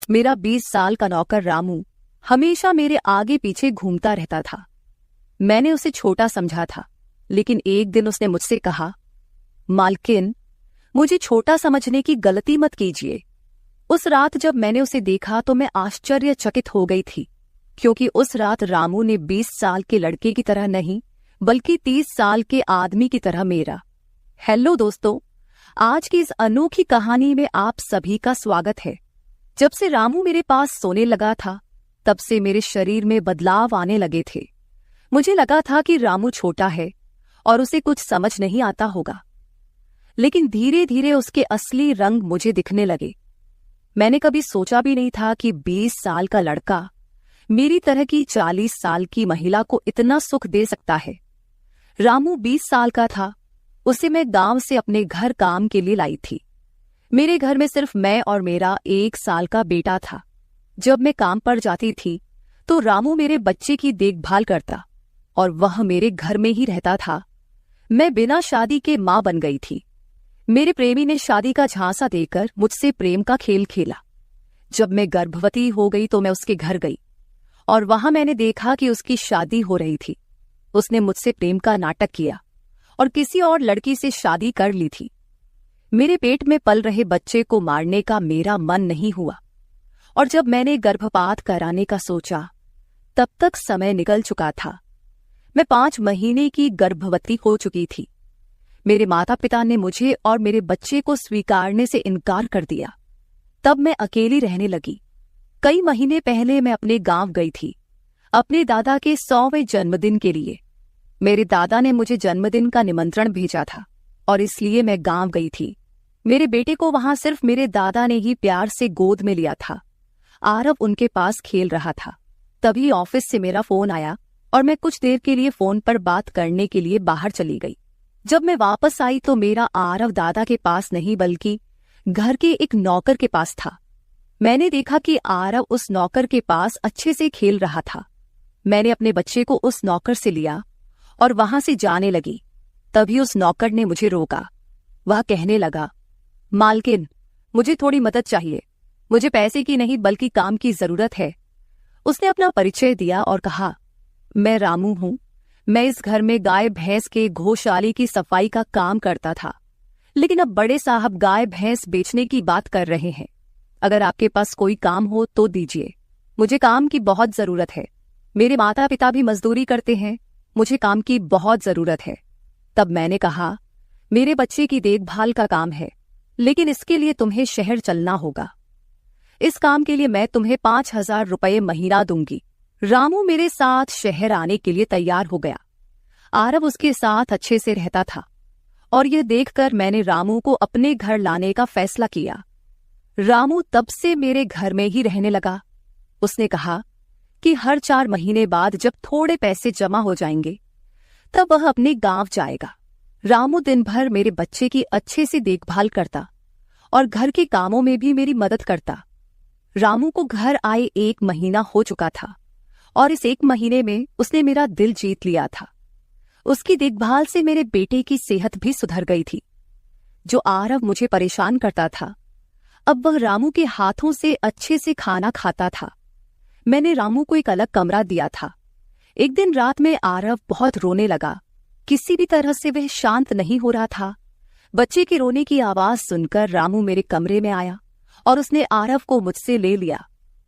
मेरा 20 साल का नौकर रामू हमेशा मेरे आगे पीछे घूमता रहता था। मैंने उसे छोटा समझा था, लेकिन एक दिन उसने मुझसे कहा, मालकिन, मुझे छोटा समझने की गलती मत कीजिए। उस रात जब मैंने उसे देखा तो मैं आश्चर्यचकित हो गई थी, क्योंकि उस रात रामू ने 20 साल के लड़के की तरह नहीं, बल्कि 30 साल के आदमी की तरह मेरा। हेलो दोस्तों, आज की इस अनोखी कहानी में आप सभी का स्वागत है। जब से रामू मेरे पास सोने लगा था, तब से मेरे शरीर में बदलाव आने लगे थे। मुझे लगा था कि रामू छोटा है और उसे कुछ समझ नहीं आता होगा, लेकिन धीरे धीरे उसके असली रंग मुझे दिखने लगे। मैंने कभी सोचा भी नहीं था कि 20 साल का लड़का मेरी तरह की 40 साल की महिला को इतना सुख दे सकता है। रामू 20 साल का था। उसे मैं गांव से अपने घर काम के लिए लाई थी। मेरे घर में सिर्फ मैं और मेरा 1 साल का बेटा था। जब मैं काम पर जाती थी तो रामू मेरे बच्चे की देखभाल करता और वह मेरे घर में ही रहता था। मैं बिना शादी के मां बन गई थी। मेरे प्रेमी ने शादी का झांसा देकर मुझसे प्रेम का खेल खेला। जब मैं गर्भवती हो गई तो मैं उसके घर गई और वहां मैंने देखा कि उसकी शादी हो रही थी। उसने मुझसे प्रेम का नाटक किया और किसी और लड़की से शादी कर ली थी। मेरे पेट में पल रहे बच्चे को मारने का मेरा मन नहीं हुआ, और जब मैंने गर्भपात कराने का सोचा, तब तक समय निकल चुका था। मैं 5 महीने की गर्भवती हो चुकी थी। मेरे माता पिता ने मुझे और मेरे बच्चे को स्वीकारने से इनकार कर दिया। तब मैं अकेली रहने लगी। कई महीने पहले मैं अपने गांव गई थी, अपने दादा के 100वें जन्मदिन के लिए। मेरे दादा ने मुझे जन्मदिन का निमंत्रण भेजा था और इसलिए मैं गांव गई थी। मेरे बेटे को वहां सिर्फ मेरे दादा ने ही प्यार से गोद में लिया था। आरव उनके पास खेल रहा था। तभी ऑफिस से मेरा फोन आया और मैं कुछ देर के लिए फोन पर बात करने के लिए बाहर चली गई। जब मैं वापस आई तो मेरा आरव दादा के पास नहीं, बल्कि घर के एक नौकर के पास था। मैंने देखा कि आरव उस नौकर के पास अच्छे से खेल रहा था। मैंने अपने बच्चे को उस नौकर से लिया और वहां से जाने लगी। तभी उस नौकर ने मुझे रोका। वह कहने लगा, मालकिन, मुझे थोड़ी मदद चाहिए। मुझे पैसे की नहीं बल्कि काम की जरूरत है। उसने अपना परिचय दिया और कहा, मैं रामू हूं। मैं इस घर में गाय भैंस के गौशाले की सफाई का काम करता था, लेकिन अब बड़े साहब गाय भैंस बेचने की बात कर रहे हैं। अगर आपके पास कोई काम हो तो दीजिए। मुझे काम की बहुत जरूरत है। मेरे माता पिता भी मजदूरी करते हैं। मुझे काम की बहुत जरूरत है। तब मैंने कहा, मेरे बच्चे की देखभाल का काम है, लेकिन इसके लिए तुम्हें शहर चलना होगा। इस काम के लिए मैं तुम्हें 5,000 रुपये महीना दूंगी। रामू मेरे साथ शहर आने के लिए तैयार हो गया। आरव उसके साथ अच्छे से रहता था और यह देखकर मैंने रामू को अपने घर लाने का फैसला किया। रामू तब से मेरे घर में ही रहने लगा। उसने कहा कि हर 4 महीने बाद जब थोड़े पैसे जमा हो जाएंगे, तब वह अपने गांव जाएगा। रामू दिन भर मेरे बच्चे की अच्छे से देखभाल करता और घर के कामों में भी मेरी मदद करता। रामू को घर आए 1 महीना हो चुका था और इस 1 महीने में उसने मेरा दिल जीत लिया था। उसकी देखभाल से मेरे बेटे की सेहत भी सुधर गई थी। जो आरव मुझे परेशान करता था, अब वह रामू के हाथों से अच्छे से खाना खाता था। मैंने रामू को एक अलग कमरा दिया था। एक दिन रात में आरव बहुत रोने लगा। किसी भी तरह से वह शांत नहीं हो रहा था। बच्चे के रोने की आवाज सुनकर रामू मेरे कमरे में आया और उसने आरव को मुझसे ले लिया।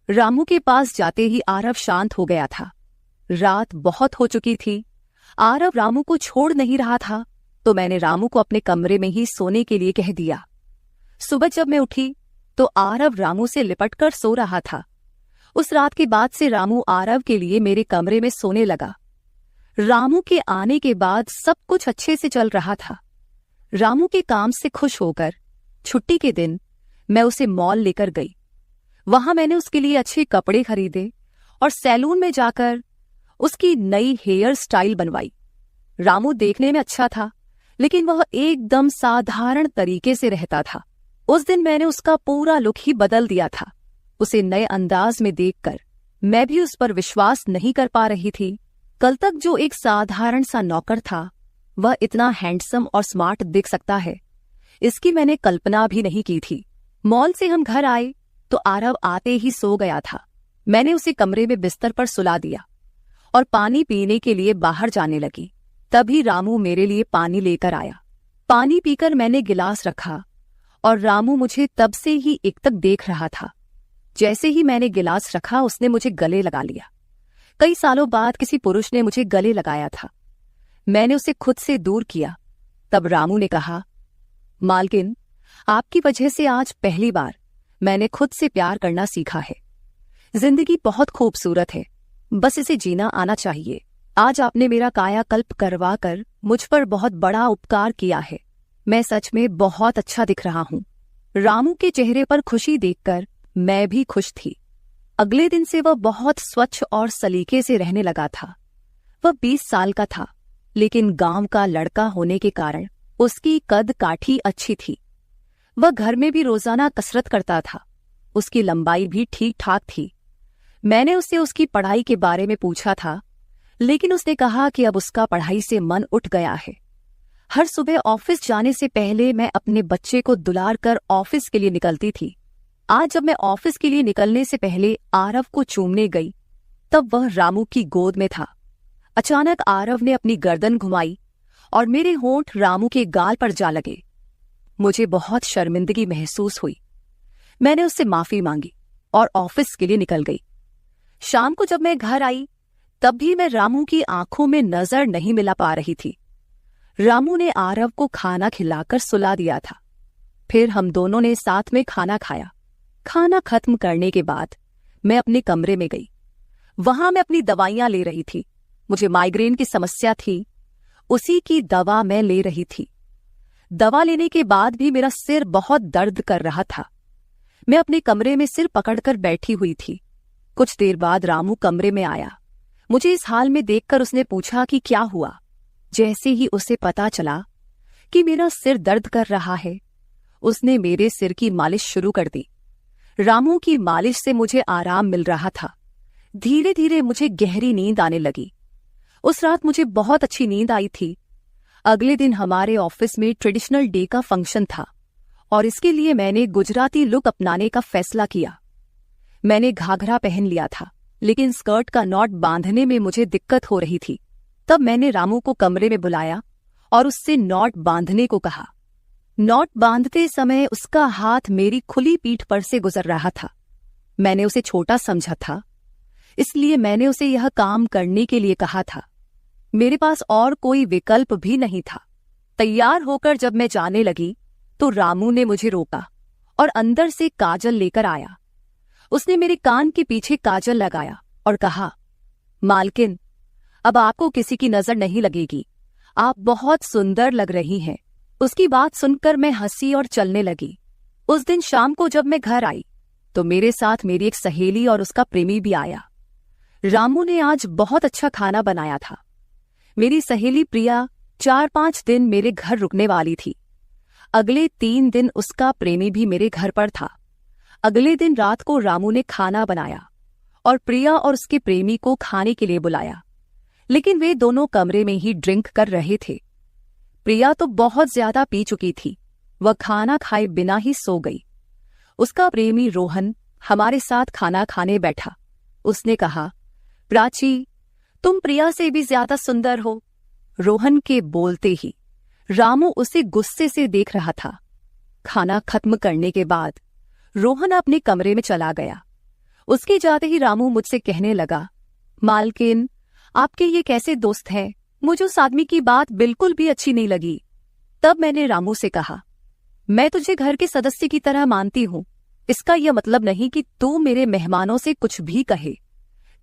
रामू के पास जाते ही आरव शांत हो गया था। रात बहुत हो चुकी थी। आरव रामू को छोड़ नहीं रहा था, तो मैंने रामू को अपने कमरे में ही सोने के लिए कह दिया। सुबह जब मैं उठी तो आरव रामू से लिपटकर सो रहा था। उस रात के बाद से रामू आरव के लिए मेरे कमरे में सोने लगा। रामू के आने के बाद सब कुछ अच्छे से चल रहा था। रामू के काम से खुश होकर छुट्टी के दिन मैं उसे मॉल लेकर गई। वहां मैंने उसके लिए अच्छे कपड़े खरीदे और सैलून में जाकर उसकी नई हेयर स्टाइल बनवाई। रामू देखने में अच्छा था, लेकिन वह एकदम साधारण तरीके से रहता था। उस दिन मैंने उसका पूरा लुक ही बदल दिया था। उसे नए अंदाज में देखकर मैं भी उस पर विश्वास नहीं कर पा रही थी। कल तक जो एक साधारण सा नौकर था, वह इतना हैंडसम और स्मार्ट दिख सकता है, इसकी मैंने कल्पना भी नहीं की थी। मॉल से हम घर आए तो आरव आते ही सो गया था। मैंने उसे कमरे में बिस्तर पर सुला दिया और पानी पीने के लिए बाहर जाने लगी। तभी रामू मेरे लिए पानी लेकर आया। पानी पीकर मैंने गिलास रखा और रामू मुझे तब से ही एकटक देख रहा था। जैसे ही मैंने गिलास रखा उसने मुझे गले लगा लिया। कई सालों बाद किसी पुरुष ने मुझे गले लगाया था। मैंने उसे खुद से दूर किया। तब रामू ने कहा, मालकिन, आपकी वजह से आज पहली बार मैंने खुद से प्यार करना सीखा है। जिंदगी बहुत खूबसूरत है, बस इसे जीना आना चाहिए। आज आपने मेरा कायाकल्प करवा कर मुझ पर बहुत बड़ा उपकार किया है। मैं सच में बहुत अच्छा दिख रहा हूँ। रामू के चेहरे पर खुशी देखकर मैं भी खुश थी। अगले दिन से वह बहुत स्वच्छ और सलीके से रहने लगा था। वह 20 साल का था, लेकिन गांव का लड़का होने के कारण उसकी कद काठी अच्छी थी। वह घर में भी रोजाना कसरत करता था। उसकी लंबाई भी ठीक ठाक थी। मैंने उससे उसकी पढ़ाई के बारे में पूछा था, लेकिन उसने कहा कि अब उसका पढ़ाई से मन उठ गया है। हर सुबह ऑफिस जाने से पहले मैं अपने बच्चे को दुलार कर ऑफिस के लिए निकलती थी। आज जब मैं ऑफिस के लिए निकलने से पहले आरव को चूमने गई, तब वह रामू की गोद में था। अचानक आरव ने अपनी गर्दन घुमाई और मेरे होंठ रामू के गाल पर जा लगे। मुझे बहुत शर्मिंदगी महसूस हुई। मैंने उससे माफी मांगी और ऑफिस के लिए निकल गई। शाम को जब मैं घर आई, तब भी मैं रामू की आंखों में नजर नहीं मिला पा रही थी। रामू ने आरव को खाना खिलाकर सुला दिया था। फिर हम दोनों ने साथ में खाना खाया। खाना खत्म करने के बाद मैं अपने कमरे में गई। वहां मैं अपनी दवाइयां ले रही थी। मुझे माइग्रेन की समस्या थी, उसी की दवा मैं ले रही थी। दवा लेने के बाद भी मेरा सिर बहुत दर्द कर रहा था। मैं अपने कमरे में सिर पकड़कर बैठी हुई थी। कुछ देर बाद रामू कमरे में आया। मुझे इस हाल में देखकर उसने पूछा कि क्या हुआ। जैसे ही उसे पता चला कि मेरा सिर दर्द कर रहा है, उसने मेरे सिर की मालिश शुरू कर दी। रामू की मालिश से मुझे आराम मिल रहा था। धीरे धीरे मुझे गहरी नींद आने लगी। उस रात मुझे बहुत अच्छी नींद आई थी। अगले दिन हमारे ऑफिस में ट्रेडिशनल डे का फंक्शन था और इसके लिए मैंने गुजराती लुक अपनाने का फैसला किया। मैंने घाघरा पहन लिया था, लेकिन स्कर्ट का नॉट बांधने में मुझे दिक्कत हो रही थी। तब मैंने रामू को कमरे में बुलाया और उससे नॉट बांधने को कहा। नॉट बांधते समय उसका हाथ मेरी खुली पीठ पर से गुजर रहा था। मैंने उसे छोटा समझा था, इसलिए मैंने उसे यह काम करने के लिए कहा था। मेरे पास और कोई विकल्प भी नहीं था। तैयार होकर जब मैं जाने लगी, तो रामू ने मुझे रोका और अंदर से काजल लेकर आया। उसने मेरे कान के पीछे काजल लगाया और कहा, मालकिन, अब आपको किसी की नजर नहीं लगेगी। आप बहुत सुंदर लग रही हैं। उसकी बात सुनकर मैं हंसी और चलने लगी। उस दिन शाम को जब मैं घर आई, तो मेरे साथ मेरी एक सहेली और उसका प्रेमी भी आया। रामू ने आज बहुत अच्छा खाना बनाया था। मेरी सहेली प्रिया 4-5 दिन मेरे घर रुकने वाली थी। अगले 3 दिन उसका प्रेमी भी मेरे घर पर था। अगले दिन रात को रामू ने खाना बनाया और प्रिया और उसके प्रेमी को खाने के लिए बुलाया, लेकिन वे दोनों कमरे में ही ड्रिंक कर रहे थे। प्रिया तो बहुत ज्यादा पी चुकी थी। वह खाना खाए बिना ही सो गई। उसका प्रेमी रोहन हमारे साथ खाना खाने बैठा। उसने कहा, प्राची, तुम प्रिया से भी ज्यादा सुंदर हो। रोहन के बोलते ही रामू उसे गुस्से से देख रहा था। खाना खत्म करने के बाद रोहन अपने कमरे में चला गया। उसके जाते ही रामू मुझसे कहने लगा, मालकिन, आपके ये कैसे दोस्त हैं? मुझे उस आदमी की बात बिल्कुल भी अच्छी नहीं लगी। तब मैंने रामू से कहा, मैं तुझे घर के सदस्य की तरह मानती हूँ। इसका यह मतलब नहीं कि तू मेरे मेहमानों से कुछ भी कहे।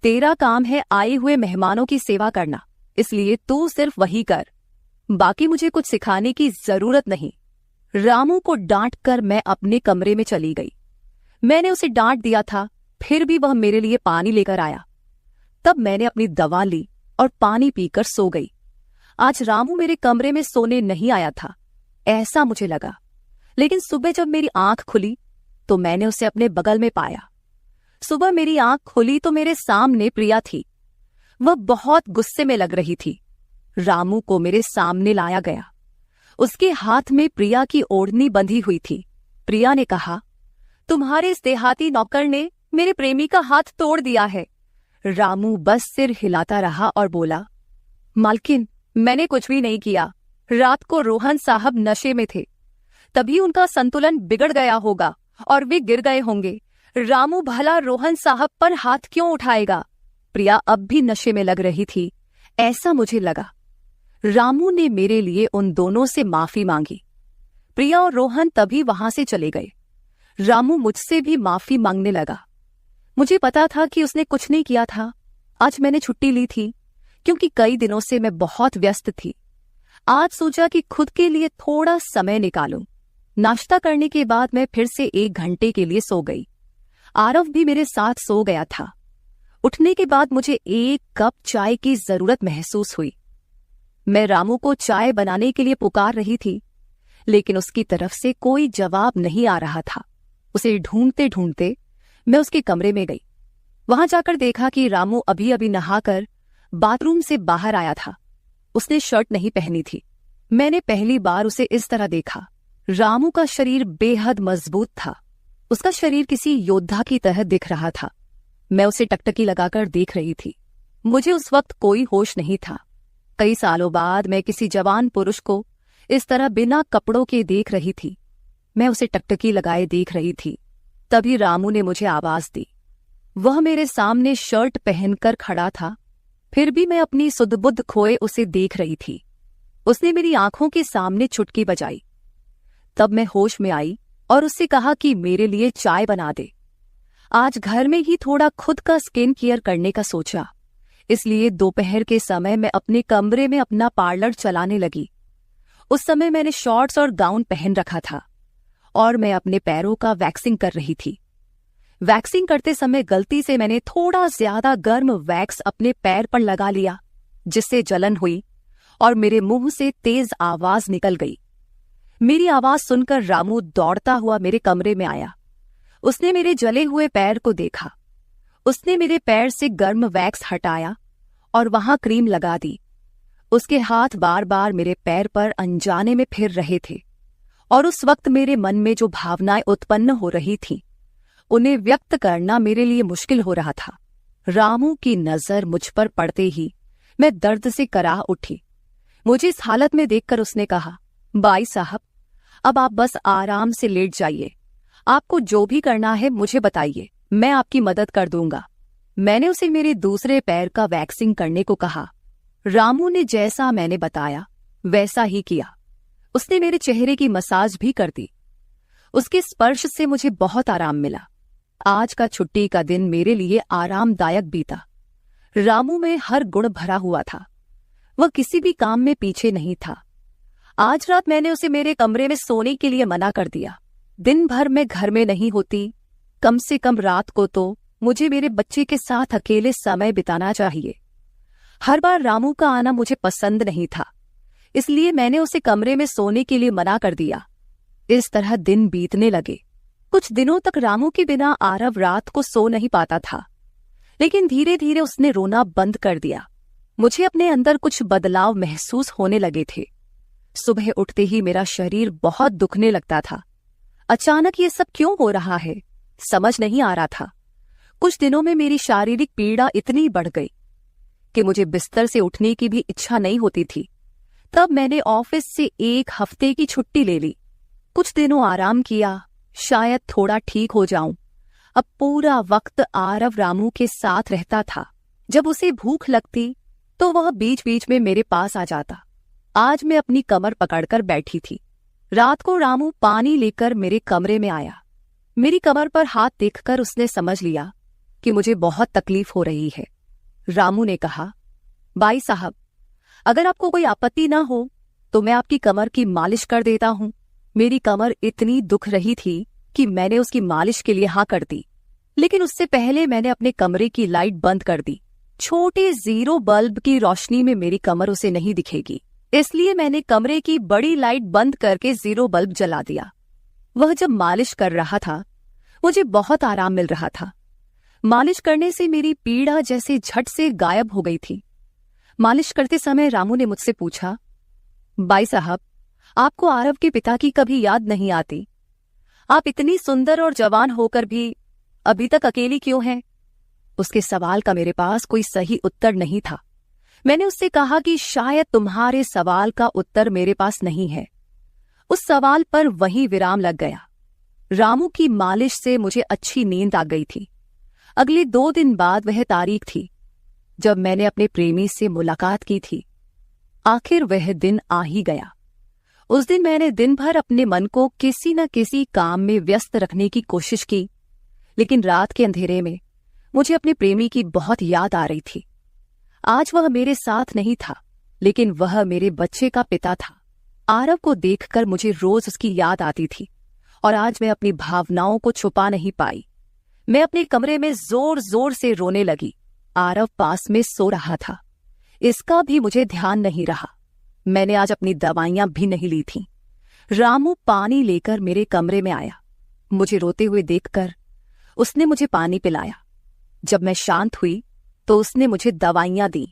तेरा काम है आए हुए मेहमानों की सेवा करना, इसलिए तू सिर्फ वही कर। बाकी मुझे कुछ सिखाने की जरूरत नहीं। रामू को डांट कर मैं अपने कमरे में चली गई। मैंने उसे डांट दिया था, फिर भी वह मेरे लिए पानी लेकर आया। तब मैंने अपनी दवा ली और पानी पीकर सो गई। आज रामू मेरे कमरे में सोने नहीं आया था, ऐसा मुझे लगा। लेकिन सुबह जब मेरी आंख खुली, तो मैंने उसे अपने बगल में पाया। सुबह मेरी आंख खुली तो मेरे सामने प्रिया थी। वह बहुत गुस्से में लग रही थी। रामू को मेरे सामने लाया गया। उसके हाथ में प्रिया की ओढ़नी बंधी हुई थी। प्रिया ने कहा, तुम्हारे इस देहाती नौकर ने मेरे प्रेमी का हाथ तोड़ दिया है। रामू बस सिर हिलाता रहा और बोला, मालकिन, मैंने कुछ भी नहीं किया। रात को रोहन साहब नशे में थे, तभी उनका संतुलन बिगड़ गया होगा और वे गिर गए होंगे। रामू भला रोहन साहब पर हाथ क्यों उठाएगा? प्रिया अब भी नशे में लग रही थी, ऐसा मुझे लगा। रामू ने मेरे लिए उन दोनों से माफी मांगी। प्रिया और रोहन तभी वहां से चले गए। रामू मुझसे भी माफी मांगने लगा। मुझे पता था कि उसने कुछ नहीं किया था। आज मैंने छुट्टी ली थी क्योंकि कई दिनों से मैं बहुत व्यस्त थी। आज सोचा कि खुद के लिए थोड़ा समय निकालूं। नाश्ता करने के बाद मैं फिर से 1 घंटे के लिए सो गई। आरव भी मेरे साथ सो गया था। उठने के बाद मुझे 1 कप चाय की जरूरत महसूस हुई। मैं रामू को चाय बनाने के लिए पुकार रही थी, लेकिन उसकी तरफ से कोई जवाब नहीं आ रहा था। उसे ढूंढते ढूंढते मैं उसके कमरे में गई। वहां जाकर देखा कि रामू अभी अभी नहाकर बाथरूम से बाहर आया था। उसने शर्ट नहीं पहनी थी। मैंने पहली बार उसे इस तरह देखा। रामू का शरीर बेहद मजबूत था। उसका शरीर किसी योद्धा की तरह दिख रहा था। मैं उसे टकटकी लगाकर देख रही थी। मुझे उस वक्त कोई होश नहीं था। कई सालों बाद मैं किसी जवान पुरुष को इस तरह बिना कपड़ों के देख रही थी। मैं उसे टकटकी लगाए देख रही थी। तभी रामू ने मुझे आवाज दी। वह मेरे सामने शर्ट पहनकर खड़ा था, फिर भी मैं अपनी सुध-बुध खोए उसे देख रही थी। उसने मेरी आंखों के सामने चुटकी बजाई। तब मैं होश में आई और उससे कहा कि मेरे लिए चाय बना दे। आज घर में ही थोड़ा खुद का स्किन केयर करने का सोचा, इसलिए दोपहर के समय मैं अपने कमरे में अपना पार्लर चलाने लगी। उस समय मैंने शॉर्ट्स और गाउन पहन रखा था और मैं अपने पैरों का वैक्सिंग कर रही थी। वैक्सिंग करते समय गलती से मैंने थोड़ा ज्यादा गर्म वैक्स अपने पैर पर लगा लिया, जिससे जलन हुई और मेरे मुंह से तेज आवाज निकल गई। मेरी आवाज सुनकर रामू दौड़ता हुआ मेरे कमरे में आया। उसने मेरे जले हुए पैर को देखा। उसने मेरे पैर से गर्म वैक्स हटाया और वहां क्रीम लगा दी। उसके हाथ बार बार मेरे पैर पर अनजाने में फिर रहे थे और उस वक्त मेरे मन में जो भावनाएं उत्पन्न हो रही थीं, उन्हें व्यक्त करना मेरे लिए मुश्किल हो रहा था। रामू की नजर मुझ पर पड़ते ही मैं दर्द से कराह उठी। मुझे इस हालत में देखकर उसने कहा, बाई साहब, अब आप बस आराम से लेट जाइए। आपको जो भी करना है मुझे बताइए, मैं आपकी मदद कर दूंगा। मैंने उसे मेरे दूसरे पैर का वैक्सिंग करने को कहा। रामू ने जैसा मैंने बताया वैसा ही किया। उसने मेरे चेहरे की मसाज भी कर दी। उसके स्पर्श से मुझे बहुत आराम मिला। आज का छुट्टी का दिन मेरे लिए आरामदायक बीता। रामू में हर गुण भरा हुआ था। वह किसी भी काम में पीछे नहीं था। आज रात मैंने उसे मेरे कमरे में सोने के लिए मना कर दिया। दिन भर मैं घर में नहीं होती, कम से कम रात को तो मुझे मेरे बच्चे के साथ अकेले समय बिताना चाहिए। हर बार रामू का आना मुझे पसंद नहीं था, इसलिए मैंने उसे कमरे में सोने के लिए मना कर दिया। इस तरह दिन बीतने लगे। कुछ दिनों तक रामू के बिना आरव रात को सो नहीं पाता था, लेकिन धीरे धीरे उसने रोना बंद कर दिया। मुझे अपने अंदर कुछ बदलाव महसूस होने लगे थे। सुबह उठते ही मेरा शरीर बहुत दुखने लगता था। अचानक ये सब क्यों हो रहा है, समझ नहीं आ रहा था। कुछ दिनों में मेरी शारीरिक पीड़ा इतनी बढ़ गई कि मुझे बिस्तर से उठने की भी इच्छा नहीं होती थी। तब मैंने ऑफिस से 1 हफ्ते की छुट्टी ले ली। कुछ दिनों आराम किया, शायद थोड़ा ठीक हो जाऊं। अब पूरा वक्त आरव रामू के साथ रहता था। जब उसे भूख लगती तो वह बीच बीच में मेरे पास आ जाता। आज मैं अपनी कमर पकड़कर बैठी थी। रात को रामू पानी लेकर मेरे कमरे में आया। मेरी कमर पर हाथ देखकर उसने समझ लिया कि मुझे बहुत तकलीफ हो रही है। रामू ने कहा, बाई साहब, अगर आपको कोई आपत्ति ना हो तो मैं आपकी कमर की मालिश कर देता हूं। मेरी कमर इतनी दुख रही थी कि मैंने उसकी मालिश के लिए हाँ कर दी, लेकिन उससे पहले मैंने अपने कमरे की लाइट बंद कर दी। छोटे 0 बल्ब की रोशनी में मेरी कमर उसे नहीं दिखेगी, इसलिए मैंने कमरे की बड़ी लाइट बंद करके 0 बल्ब जला दिया। वह जब मालिश कर रहा था मुझे बहुत आराम मिल रहा था। मालिश करने से मेरी पीड़ा जैसे झट से गायब हो गई थी। मालिश करते समय रामू ने मुझसे पूछा, बाई साहब, आपको आरव के पिता की कभी याद नहीं आती? आप इतनी सुंदर और जवान होकर भी अभी तक अकेली क्यों हैं? उसके सवाल का मेरे पास कोई सही उत्तर नहीं था। मैंने उससे कहा कि शायद तुम्हारे सवाल का उत्तर मेरे पास नहीं है। उस सवाल पर वहीं विराम लग गया। रामू की मालिश से मुझे अच्छी नींद आ गई थी। अगले 2 दिन बाद वह तारीख थी जब मैंने अपने प्रेमी से मुलाकात की थी। आखिर वह दिन आ ही गया। उस दिन मैंने दिन भर अपने मन को किसी न किसी काम में व्यस्त रखने की कोशिश की, लेकिन रात के अंधेरे में मुझे अपने प्रेमी की बहुत याद आ रही थी। आज वह मेरे साथ नहीं था, लेकिन वह मेरे बच्चे का पिता था। आरव को देखकर मुझे रोज उसकी याद आती थी और आज मैं अपनी भावनाओं को छुपा नहीं पाई। मैं अपने कमरे में जोर जोर से रोने लगी। आरव पास में सो रहा था, इसका भी मुझे ध्यान नहीं रहा। मैंने आज अपनी दवाइयां भी नहीं ली थीं। रामू पानी लेकर मेरे कमरे में आया। मुझे रोते हुए देखकर उसने मुझे पानी पिलाया। जब मैं शांत हुई तो उसने मुझे दवाइयां दी।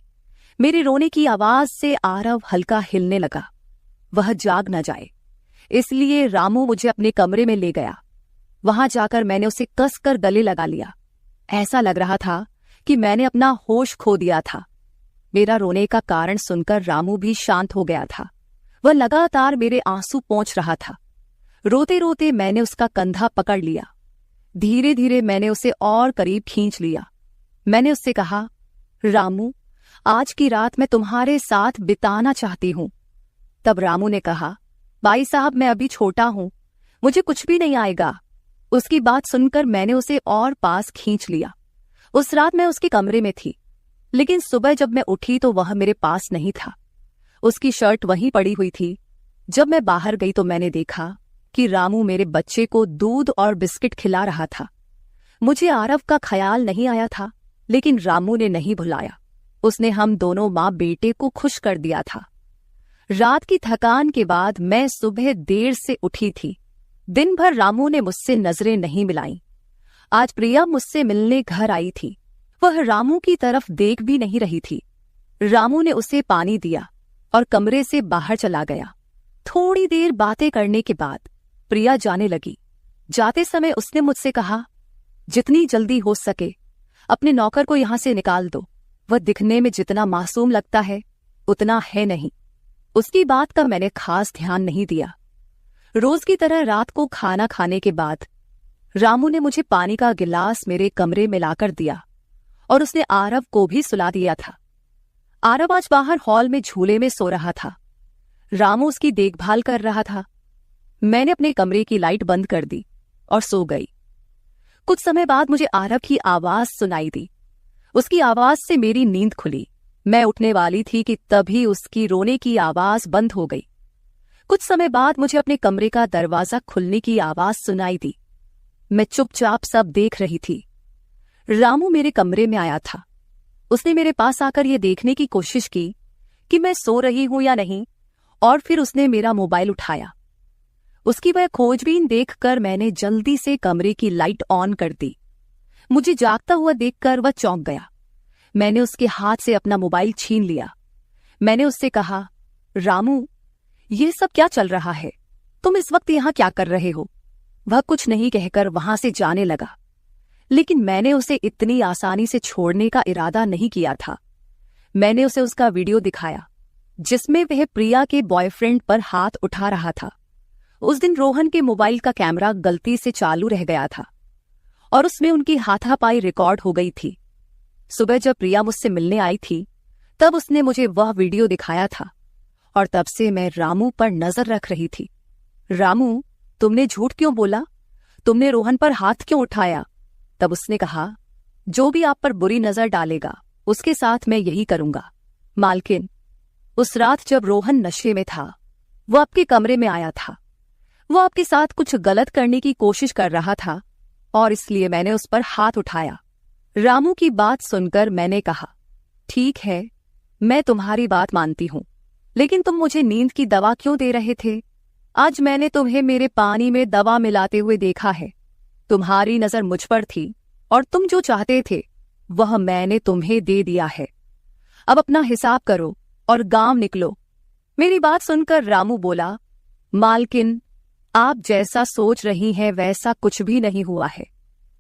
मेरे रोने की आवाज से आरव हल्का हिलने लगा। वह जाग न जाए, इसलिए रामू मुझे अपने कमरे में ले गया। वहां जाकर मैंने उसे कसकर गले लगा लिया। ऐसा लग रहा था कि मैंने अपना होश खो दिया था। मेरा रोने का कारण सुनकर रामू भी शांत हो गया था। वह लगातार मेरे आंसू पोंछ रहा था। रोते रोते मैंने उसका कंधा पकड़ लिया। धीरे धीरे मैंने उसे और करीब खींच लिया। मैंने उससे कहा, रामू, आज की रात मैं तुम्हारे साथ बिताना चाहती हूं। तब रामू ने कहा, भाई साहब, मैं अभी छोटा हूं, मुझे कुछ भी नहीं आएगा। उसकी बात सुनकर मैंने उसे और पास खींच लिया। उस रात मैं उसके कमरे में थी, लेकिन सुबह जब मैं उठी तो वह मेरे पास नहीं था। उसकी शर्ट वहीं पड़ी हुई थी। जब मैं बाहर गई तो मैंने देखा कि रामू मेरे बच्चे को दूध और बिस्किट खिला रहा था। मुझे आरव का ख्याल नहीं आया था, लेकिन रामू ने नहीं भुलाया। उसने हम दोनों माँ बेटे को खुश कर दिया था। रात की थकान के बाद मैं सुबह देर से उठी थी। दिन भर रामू ने मुझसे नजरें नहीं मिलाईं। आज प्रिया मुझसे मिलने घर आई थी। वह रामू की तरफ देख भी नहीं रही थी। रामू ने उसे पानी दिया और कमरे से बाहर चला गया। थोड़ी देर बातें करने के बाद प्रिया जाने लगी। जाते समय उसने मुझसे कहा, जितनी जल्दी हो सके अपने नौकर को यहां से निकाल दो। वह दिखने में जितना मासूम लगता है उतना है नहीं। उसकी बात का मैंने खास ध्यान नहीं दिया। रोज की तरह रात को खाना खाने के बाद रामू ने मुझे पानी का गिलास मेरे कमरे में लाकर दिया और उसने आरव को भी सुला दिया था। आरव आज बाहर हॉल में झूले में सो रहा था। रामू उसकी देखभाल कर रहा था। मैंने अपने कमरे की लाइट बंद कर दी और सो गई। कुछ समय बाद मुझे आरव की आवाज सुनाई दी। उसकी आवाज से मेरी नींद खुली। मैं उठने वाली थी कि तभी उसकी रोने की आवाज बंद हो गई। कुछ समय बाद मुझे अपने कमरे का दरवाजा खुलने की आवाज सुनाई दी। मैं चुपचाप सब देख रही थी। रामू मेरे कमरे में आया था। उसने मेरे पास आकर यह देखने की कोशिश की कि मैं सो रही हूं या नहीं, और फिर उसने मेरा मोबाइल उठाया। उसकी वह खोजबीन देखकर मैंने जल्दी से कमरे की लाइट ऑन कर दी। मुझे जागता हुआ देखकर वह चौंक गया। मैंने उसके हाथ से अपना मोबाइल छीन लिया। मैंने उससे कहा, रामू, ये सब क्या चल रहा है? तुम इस वक्त यहां क्या कर रहे हो? वह कुछ नहीं कहकर वहां से जाने लगा, लेकिन मैंने उसे इतनी आसानी से छोड़ने का इरादा नहीं किया था। मैंने उसे उसका वीडियो दिखाया जिसमें वह प्रिया के बॉयफ्रेंड पर हाथ उठा रहा था। उस दिन रोहन के मोबाइल का कैमरा गलती से चालू रह गया था और उसमें उनकी हाथापाई रिकॉर्ड हो गई थी। सुबह जब प्रिया मुझसे मिलने आई थी तब उसने मुझे वह वीडियो दिखाया था और तब से मैं रामू पर नजर रख रही थी। रामू, तुमने झूठ क्यों बोला? तुमने रोहन पर हाथ क्यों उठाया? तब उसने कहा, जो भी आप पर बुरी नजर डालेगा उसके साथ मैं यही करूंगा। मालकिन, उस रात जब रोहन नशे में था वो आपके कमरे में आया था। वो आपके साथ कुछ गलत करने की कोशिश कर रहा था और इसलिए मैंने उस पर हाथ उठाया। रामू की बात सुनकर मैंने कहा, ठीक है, मैं तुम्हारी बात मानती हूं, लेकिन तुम मुझे नींद की दवा क्यों दे रहे थे? आज मैंने तुम्हें मेरे पानी में दवा मिलाते हुए देखा है। तुम्हारी नजर मुझ पर थी और तुम जो चाहते थे वह मैंने तुम्हें दे दिया है। अब अपना हिसाब करो और गांव निकलो। मेरी बात सुनकर रामू बोला, मालकिन, आप जैसा सोच रही हैं वैसा कुछ भी नहीं हुआ है।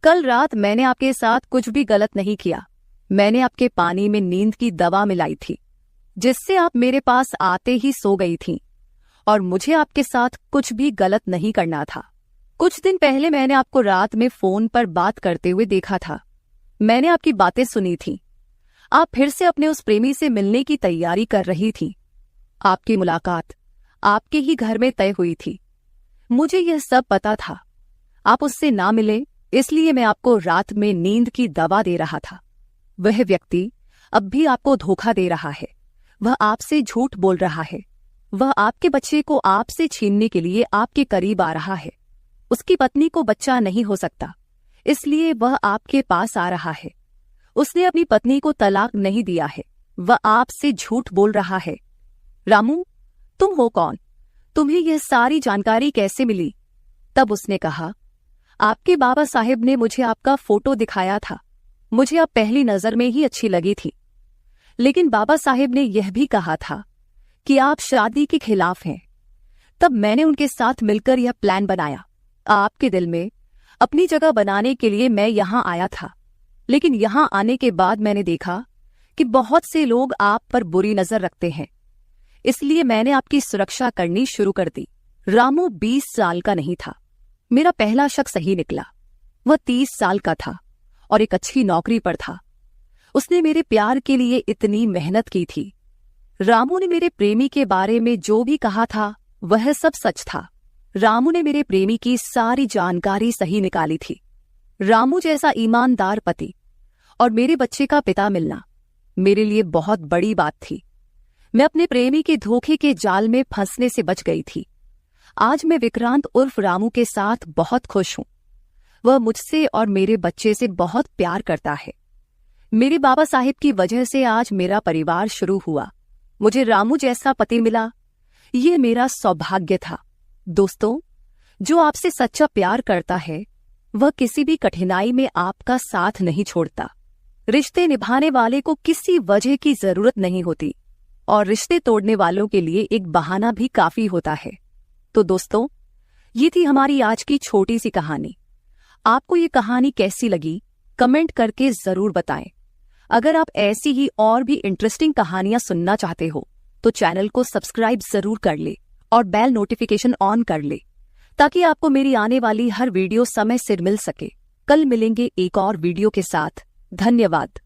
कल रात मैंने आपके साथ कुछ भी गलत नहीं किया। मैंने आपके पानी में नींद की दवा मिलाई थी, जिससे आप मेरे पास आते ही सो गई थीं, और मुझे आपके साथ कुछ भी गलत नहीं करना था। कुछ दिन पहले मैंने आपको रात में फोन पर बात करते हुए देखा था। मैंने आपकी बातें सुनी थी। आप फिर से अपने उस प्रेमी से मिलने की तैयारी कर रही थी। आपकी मुलाकात आपके ही घर में तय हुई थी। मुझे यह सब पता था। आप उससे ना मिले, इसलिए मैं आपको रात में नींद की दवा दे रहा था। वह व्यक्ति अब भी आपको धोखा दे रहा है। वह आपसे झूठ बोल रहा है। वह आपके बच्चे को आपसे छीनने के लिए आपके करीब आ रहा है। उसकी पत्नी को बच्चा नहीं हो सकता, इसलिए वह आपके पास आ रहा है। उसने अपनी पत्नी को तलाक नहीं दिया है। वह आपसे झूठ बोल रहा है। रामू, तुम हो कौन? तुम्हें यह सारी जानकारी कैसे मिली? तब उसने कहा, आपके बाबा साहेब ने मुझे आपका फोटो दिखाया था। मुझे आप पहली नजर में ही अच्छी लगी थी, लेकिन बाबा साहेब ने यह भी कहा था कि आप शादी के खिलाफ हैं। तब मैंने उनके साथ मिलकर यह प्लान बनाया। आपके दिल में अपनी जगह बनाने के लिए मैं यहां आया था, लेकिन यहां आने के बाद मैंने देखा कि बहुत से लोग आप पर बुरी नजर रखते हैं, इसलिए मैंने आपकी सुरक्षा करनी शुरू कर दी। रामू 20 साल का नहीं था। मेरा पहला शक सही निकला। वह 30 साल का था और एक अच्छी नौकरी पर था। उसने मेरे प्यार के लिए इतनी मेहनत की थी। रामू ने मेरे प्रेमी के बारे में जो भी कहा था वह सब सच था। रामू ने मेरे प्रेमी की सारी जानकारी सही निकाली थी। रामू जैसा ईमानदार पति और मेरे बच्चे का पिता मिलना मेरे लिए बहुत बड़ी बात थी। मैं अपने प्रेमी के धोखे के जाल में फंसने से बच गई थी। आज मैं विक्रांत उर्फ रामू के साथ बहुत खुश हूं। वह मुझसे और मेरे बच्चे से बहुत प्यार करता है। मेरे बाबा साहिब की वजह से आज मेरा परिवार शुरू हुआ। मुझे रामू जैसा पति मिला, ये मेरा सौभाग्य था। दोस्तों, जो आपसे सच्चा प्यार करता है वह किसी भी कठिनाई में आपका साथ नहीं छोड़ता। रिश्ते निभाने वाले को किसी वजह की जरूरत नहीं होती, और रिश्ते तोड़ने वालों के लिए एक बहाना भी काफी होता है। तो दोस्तों, ये थी हमारी आज की छोटी सी कहानी। आपको ये कहानी कैसी लगी कमेंट करके जरूर बताएं। अगर आप ऐसी ही और भी इंटरेस्टिंग कहानियां सुनना चाहते हो तो चैनल को सब्सक्राइब जरूर कर ले और बेल नोटिफिकेशन ऑन कर ले, ताकि आपको मेरी आने वाली हर वीडियो समय से मिल सके। कल मिलेंगे एक और वीडियो के साथ। धन्यवाद।